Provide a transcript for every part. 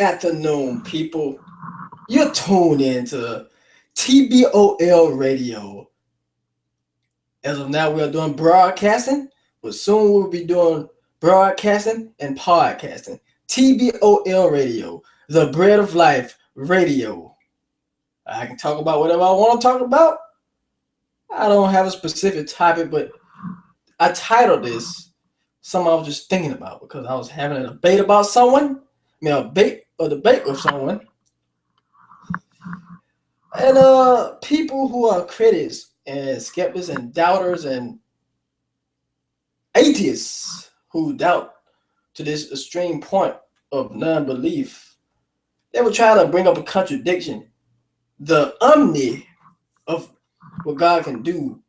afternoon, people. You're tuned into TBOL Radio. As of now, we are doing broadcasting, but soon we'll be doing broadcasting and podcasting. TBOL Radio, the bread of life radio. I can talk about whatever I want to talk about. I don't have a specific topic, but I titled this something I was just thinking about because I was having a debate about someone. A debate with someone. And people who are critics and skeptics and doubters and atheists who doubt to this extreme point of non-belief, they will try to bring up a contradiction, the omni of what God can do.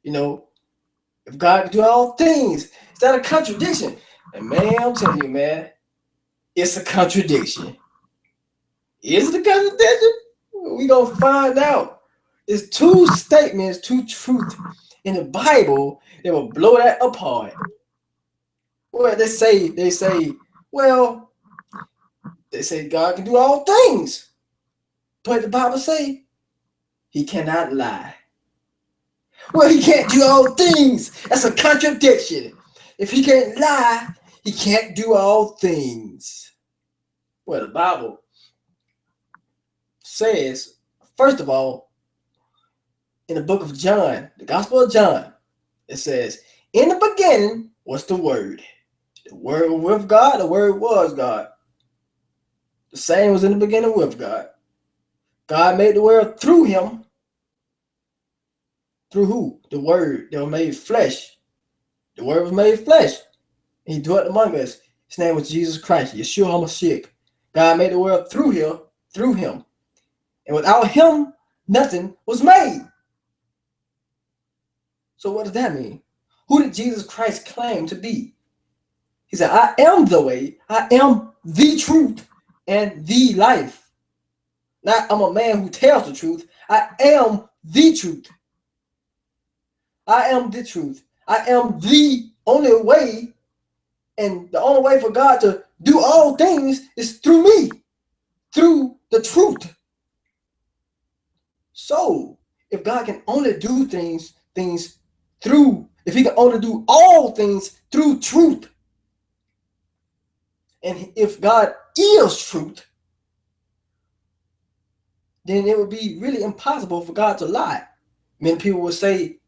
If God can do all things, is that a contradiction? And man, I'm telling you, man, it's a contradiction. Is it a contradiction? We gonna find out. There's two statements, two truths in the Bible that will blow that apart. Well, they say God can do all things, but the Bible say He cannot lie. Well, He can't do all things. That's a contradiction. If He can't lie, He can't do all things. Well, the Bible says, first of all, in the book of John, the Gospel of John, it says, in the beginning was the Word. The Word was with God, the Word was God. The same was in the beginning with God. God made the world through Him. Through who? The Word that was made flesh. The Word was made flesh. He dwelt among us. His name was Jesus Christ, Yeshua HaMashiach. God made the world through Him. And without Him, nothing was made. So what does that mean? Who did Jesus Christ claim to be? He said, I am the way, I am the truth, and the life. Not I'm a man who tells the truth. I am the truth. I am the truth. I am the only way, and the only way for God to do all things is through me, through the truth. So, if God can only do things through, if He can only do all things through truth, and if God is truth, then it would be really impossible for God to lie. Many people would say,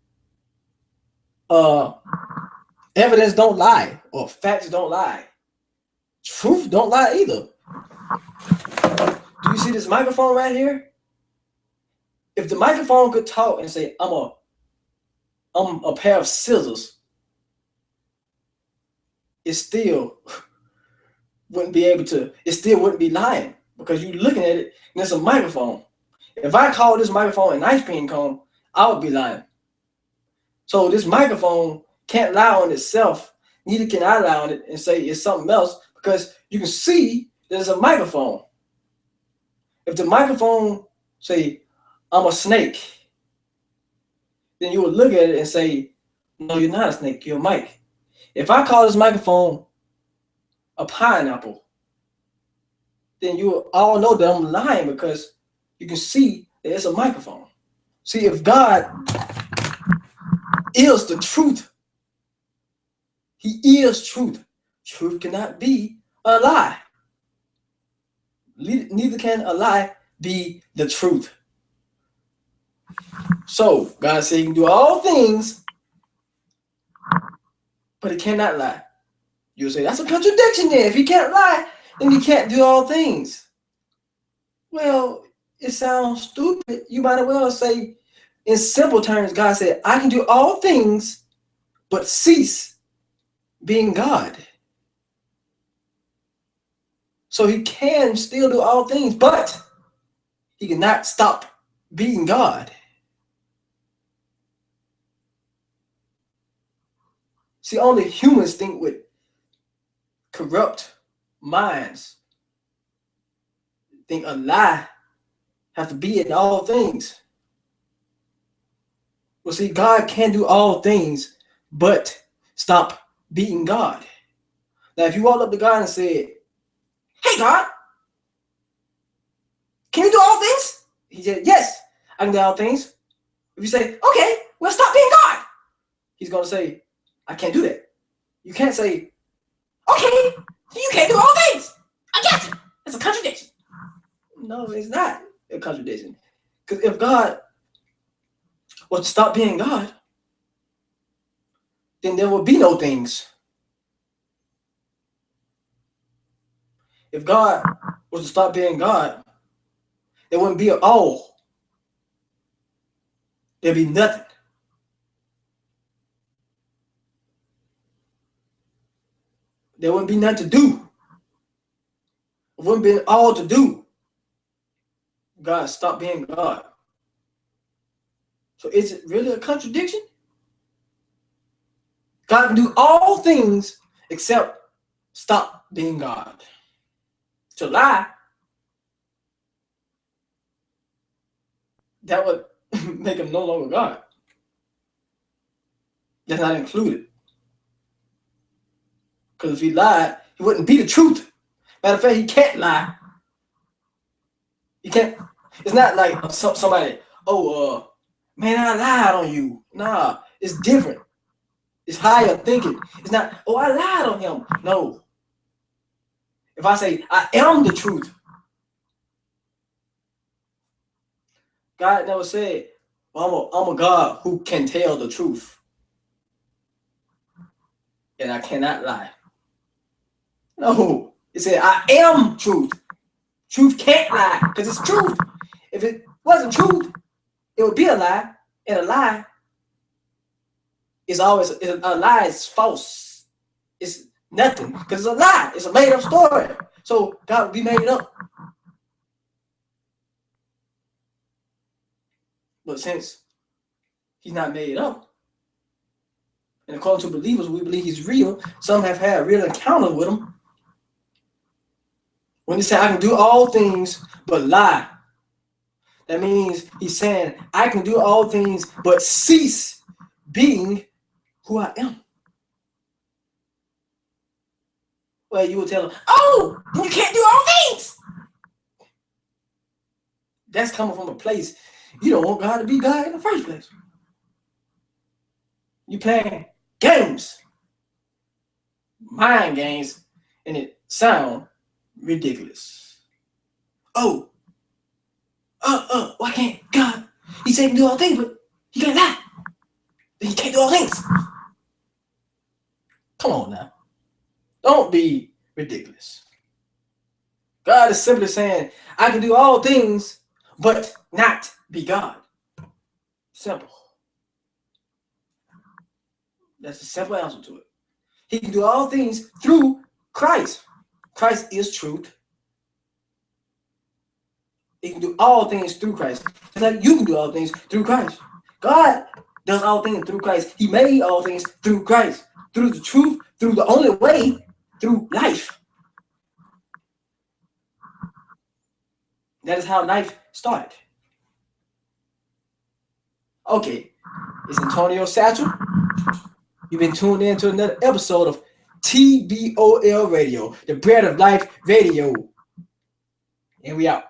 evidence don't lie, or facts don't lie. Truth don't lie either. Do you see this microphone right here? If the microphone could talk and say, I'm a pair of scissors, it still wouldn't be lying, because you're looking at it and it's a microphone. If I call this microphone an ice cream cone, I would be lying. So this microphone can't lie on itself, neither can I lie on it and say it's something else, because you can see there's a microphone. If the microphone say, I'm a snake, then you would look at it and say, no, you're not a snake, you're a mic. If I call this microphone a pineapple, then you all know that I'm lying, because you can see that it's a microphone. See, if God is the truth, He is truth. Truth cannot be a lie. Neither can a lie be the truth. So God said He can do all things, but He cannot lie. You'll say, that's a contradiction then. If He can't lie, then He can't do all things. Well, it sounds stupid. You might as well say, in simple terms, God said, I can do all things, but cease being God. So He can still do all things, but He cannot stop being God. See, only humans think with corrupt minds. Think a lie have to be in all things. Well, see, God can do all things, but stop being God. Now, if you walked up to God and said, hey, God, can you do all things? He said, yes, I can do all things. If you say, okay, well, stop being God, he's going to say, I can't do that. You can't say, okay, you can't do all things. I got you. It's a contradiction. No, it's not a contradiction. Because if God was to stop being God, then there would be no things. If God was to stop being God, there wouldn't be an all. There'd be nothing. There wouldn't be nothing to do. It wouldn't be all to do. God stopped being God. So is it really a contradiction? God can do all things except stop being God. To lie, that would make him no longer God. That's not included. Because if he lied, he wouldn't be the truth. Matter of fact, he can't lie. He can't. It's not like somebody, man, I lied on you. Nah, it's different. It's higher thinking. It's not, I lied on him. No. If I say, I am the truth, God never said, well, I'm a God who can tell the truth. And I cannot lie. No. It said, I am truth. Truth can't lie because it's truth. If it wasn't truth, it would be a lie. And a lie is always, a lie is false. It's nothing because it's a lie. It's a made up story. So God would be made up. But since he's not made up, and according to believers, we believe he's real. Some have had real encounters with him. When he said, I can do all things but lie, that means he's saying, I can do all things but cease being who I am. Well, you will tell him, you can't do all things. That's coming from a place you don't want God to be God in the first place. You playing games, mind games, and it sound ridiculous. Why can't God? He said he can do all things, but he can't lie. He can't do all things. Come on now. Don't be ridiculous. God is simply saying, I can do all things, but not be God. Simple. That's a simple answer to it. He can do all things through Christ. Christ is truth. He can do all things through Christ. Just like you can do all things through Christ. God does all things through Christ. He made all things through Christ. Through the truth, through the only way, through life. That is how life started. Okay, it's Antonio Satchel. You've been tuned in to another episode of TBOL Radio, the Bread of Life Radio. And we out.